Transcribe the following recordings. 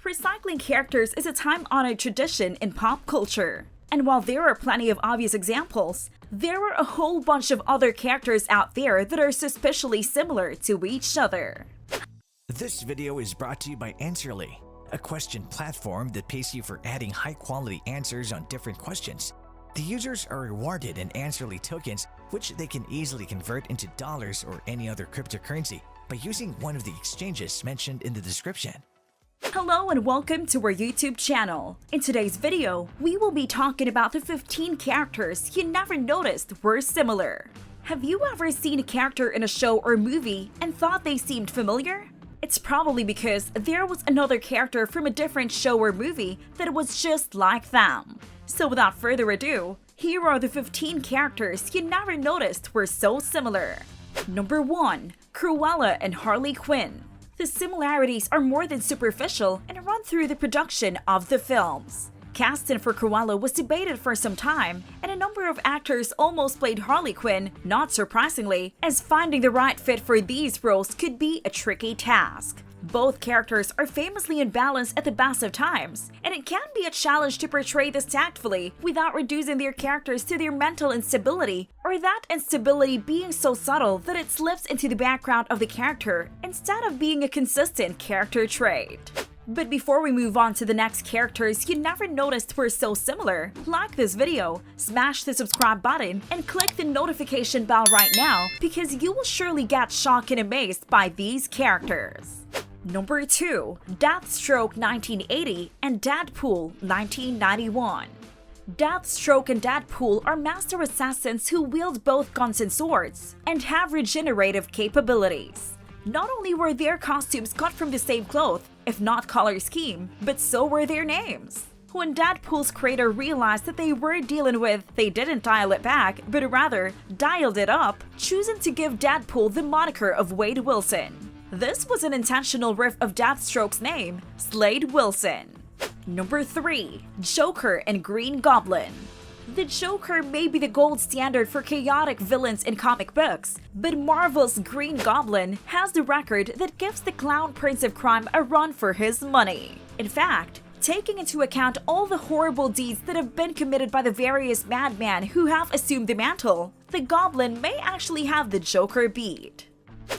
Recycling characters is a time-honored tradition in pop culture. And while there are plenty of obvious examples, there are a whole bunch of other characters out there that are suspiciously similar to each other. This video is brought to you by Answerly, a question platform that pays you for adding high-quality answers on different questions. The users are rewarded in Answerly tokens, which they can easily convert into dollars or any other cryptocurrency by using one of the exchanges mentioned in the description. Hello and welcome to our YouTube channel. In today's video, we will be talking about the 15 characters you never noticed were similar. Have you ever seen a character in a show or movie and thought they seemed familiar? It's probably because there was another character from a different show or movie that was just like them. So without further ado, here are the 15 characters you never noticed were so similar. Number 1. Cruella and Harley Quinn. The similarities are more than superficial and run through the production of the films. Casting for Cruella was debated for some time, and a number of actors almost played Harley Quinn, not surprisingly, as finding the right fit for these roles could be a tricky task. Both characters are famously unbalanced at the best of times, and it can be a challenge to portray this tactfully without reducing their characters to their mental instability, or that instability being so subtle that it slips into the background of the character instead of being a consistent character trait. But before we move on to the next characters you never noticed were so similar, like this video, smash the subscribe button, and click the notification bell right now because you will surely get shocked and amazed by these characters. Number 2. Deathstroke 1980 and Deadpool 1991. Deathstroke and Deadpool are master assassins who wield both guns and swords, and have regenerative capabilities. Not only were their costumes cut from the same cloth, if not color scheme, but so were their names. When Deadpool's creator realized that they were dealing with, they didn't dial it back, but rather dialed it up, choosing to give Deadpool the moniker of Wade Wilson. This was an intentional riff of Deathstroke's name, Slade Wilson. Number 3. Joker and Green Goblin. The Joker may be the gold standard for chaotic villains in comic books, but Marvel's Green Goblin has the record that gives the clown prince of crime a run for his money. In fact, taking into account all the horrible deeds that have been committed by the various madmen who have assumed the mantle, the Goblin may actually have the Joker beat.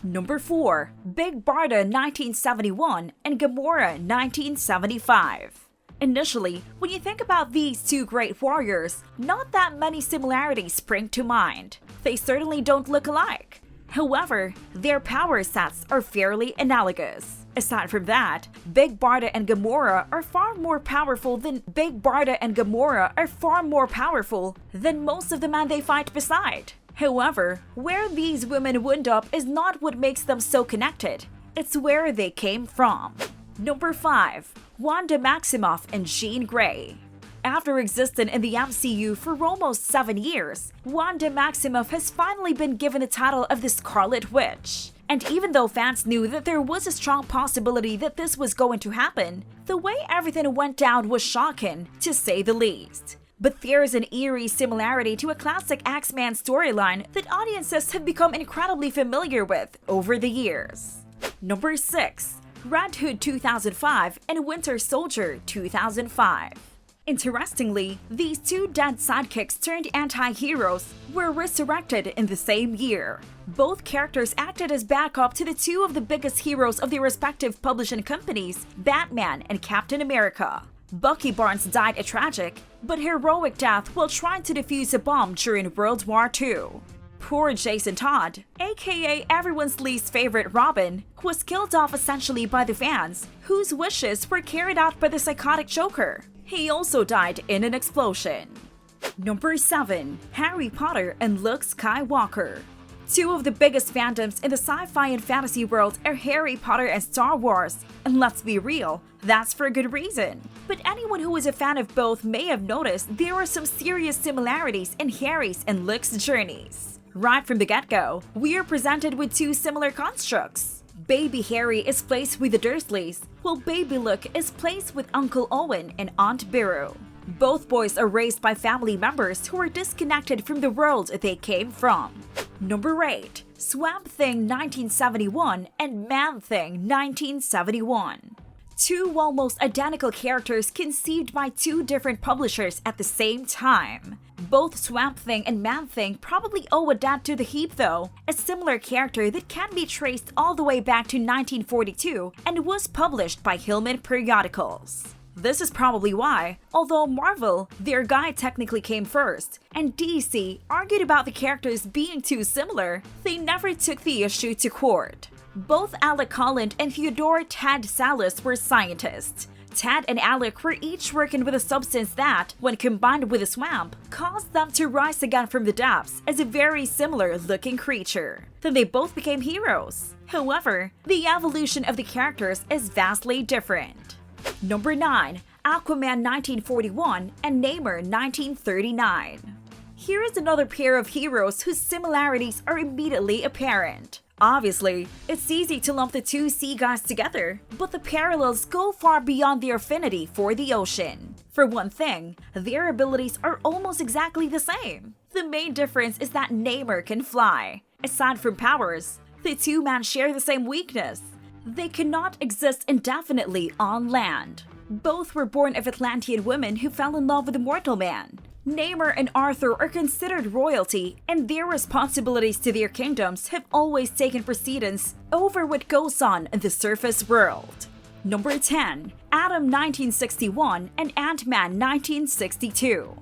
Number 4. Big Barda 1971 and Gamora 1975. Initially, when you think about these two great warriors, not that many similarities spring to mind. They certainly don't look alike. However, their power sets are fairly analogous. Aside from that, Big Barda and Gamora are far more powerful than most of the men they fight beside. However, where these women wound up is not what makes them so connected. It's where they came from. Number 5. Wanda Maximoff and Jean Grey. After existing in the MCU for almost 7 years, Wanda Maximoff has finally been given the title of the Scarlet Witch. And even though fans knew that there was a strong possibility that this was going to happen, the way everything went down was shocking, to say the least. But there's an eerie similarity to a classic X-Men storyline that audiences have become incredibly familiar with over the years. Number 6. Red Hood 2005 and Winter Soldier 2005. Interestingly, these two dead sidekicks turned anti-heroes were resurrected in the same year. Both characters acted as backup to the two of the biggest heroes of their respective publishing companies, Batman and Captain America. Bucky Barnes died a tragic, but heroic death while trying to defuse a bomb during World War II. Poor Jason Todd, aka everyone's least favorite Robin, was killed off essentially by the fans, whose wishes were carried out by the psychotic Joker. He also died in an explosion. Number 7. Harry Potter and Luke Skywalker. Two of the biggest fandoms in the sci-fi and fantasy world are Harry Potter and Star Wars, and let's be real, that's for a good reason. But anyone who is a fan of both may have noticed there are some serious similarities in Harry's and Luke's journeys. Right from the get-go, we are presented with two similar constructs. Baby Harry is placed with the Dursleys, while Baby Luke is placed with Uncle Owen and Aunt Beru. Both boys are raised by family members who are disconnected from the world they came from. Number 8. Swamp Thing 1971 and Man Thing 1971. two almost identical characters conceived by two different publishers at the same time. Both Swamp Thing and Man Thing probably owe a debt to the Heap though, a similar character that can be traced all the way back to 1942 and was published by Hillman Periodicals. This is probably why, although Marvel, their guide technically came first, and DC argued about the characters being too similar, they never took the issue to court. Both Alec Holland and Theodore Tad Salas were scientists. Tad and Alec were each working with a substance that, when combined with a swamp, caused them to rise again from the depths as a very similar looking creature. Then they both became heroes. However, the evolution of the characters is vastly different. Number 9. Aquaman 1941 and Namor 1939. Here is another pair of heroes whose similarities are immediately apparent. Obviously, it's easy to lump the two sea guys together, but the parallels go far beyond their affinity for the ocean. For one thing, their abilities are almost exactly the same. The main difference is that Namor can fly. Aside from powers, the two men share the same weakness. They cannot exist indefinitely on land. Both were born of Atlantean women who fell in love with a mortal man. Namor and Arthur are considered royalty, and their responsibilities to their kingdoms have always taken precedence over what goes on in the surface world. Number 10. Atom 1961 and Ant-Man 1962.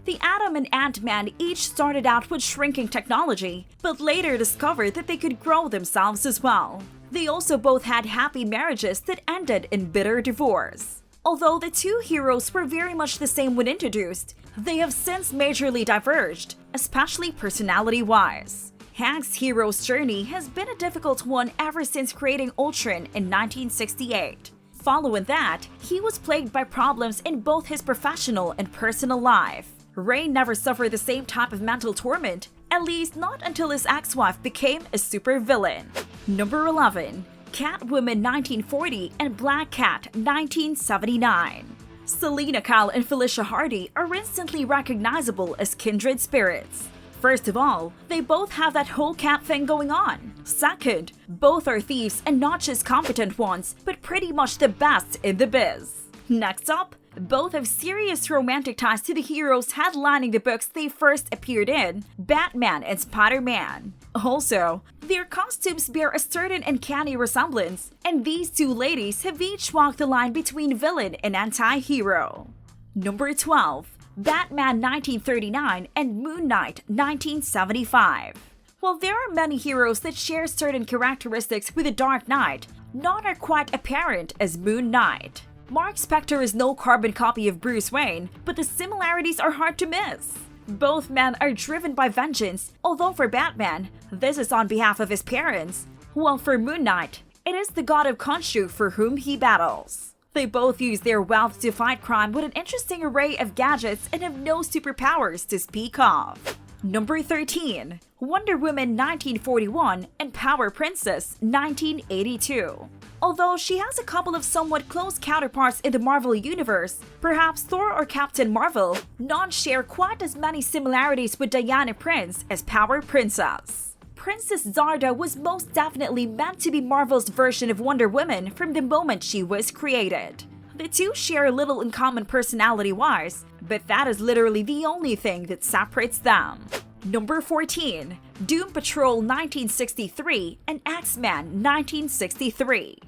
The Atom and Ant-Man each started out with shrinking technology, but later discovered that they could grow themselves as well. They also both had happy marriages that ended in bitter divorce. Although the two heroes were very much the same when introduced, they have since majorly diverged, especially personality-wise. Hank's hero's journey has been a difficult one ever since creating Ultron in 1968. Following that, he was plagued by problems in both his professional and personal life. Ray never suffered the same type of mental torment, at least not until his ex-wife became a supervillain. Number 11. Catwoman 1940 and Black Cat 1979. Selena Kyle and Felicia Hardy are instantly recognizable as kindred spirits. First of all, they both have that whole cat thing going on. Second, both are thieves and not just competent ones, but pretty much the best in the biz. Next up, both have serious romantic ties to the heroes headlining the books they first appeared in, Batman and Spider-Man. Also, their costumes bear a certain uncanny resemblance, and these two ladies have each walked the line between villain and anti-hero. Number 12. Batman 1939 and Moon Knight 1975. While there are many heroes that share certain characteristics with the Dark Knight, none are quite apparent as Moon Knight. Mark Spector is no carbon copy of Bruce Wayne, but the similarities are hard to miss. Both men are driven by vengeance, although for Batman, this is on behalf of his parents, while for Moon Knight, it is the god of Khonshu for whom he battles. They both use their wealth to fight crime with an interesting array of gadgets and have no superpowers to speak of. Number 13. Wonder Woman 1941 and Power Princess 1982. Although she has a couple of somewhat close counterparts in the Marvel Universe, perhaps Thor or Captain Marvel, none share quite as many similarities with Diana Prince as Power Princess. Princess Zarda was most definitely meant to be Marvel's version of Wonder Woman from the moment she was created. The two share little in common personality-wise, but that is literally the only thing that separates them. Number 14. Doom Patrol 1963 and X-Men 1963.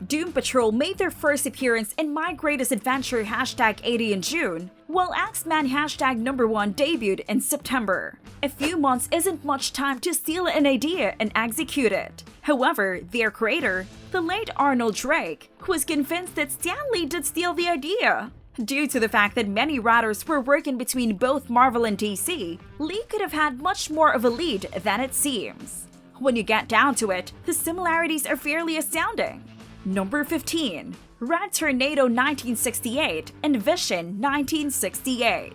Doom Patrol made their first appearance in My Greatest Adventure #80 in June, while X-Men #1 debuted in September. A few months isn't much time to steal an idea and execute it. However, their creator, the late Arnold Drake, was convinced that Stan Lee did steal the idea. Due to the fact that many writers were working between both Marvel and DC, Lee could have had much more of a lead than it seems. When you get down to it, the similarities are fairly astounding. Number 15. Red Tornado 1968 and Vision 1968.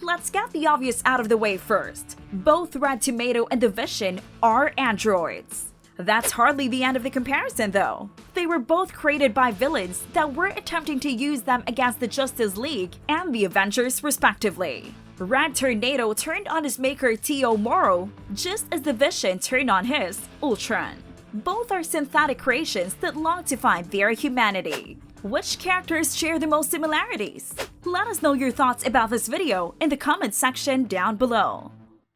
Let's get the obvious out of the way first. Both Red Tomato and the Vision are androids. That's hardly the end of the comparison though. They were both created by villains that were attempting to use them against the Justice League and the Avengers respectively. Red Tornado turned on his maker T.O. Morrow, just as the Vision turned on his, Ultron. Both are synthetic creations that long to find their humanity. Which characters share the most similarities? Let us know your thoughts about this video in the comment section down below.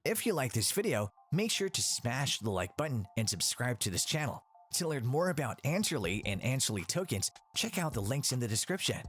If you like this video, make sure to smash the like button and subscribe to this channel. To learn more about Answerly and Answerly tokens, check out the links in the description.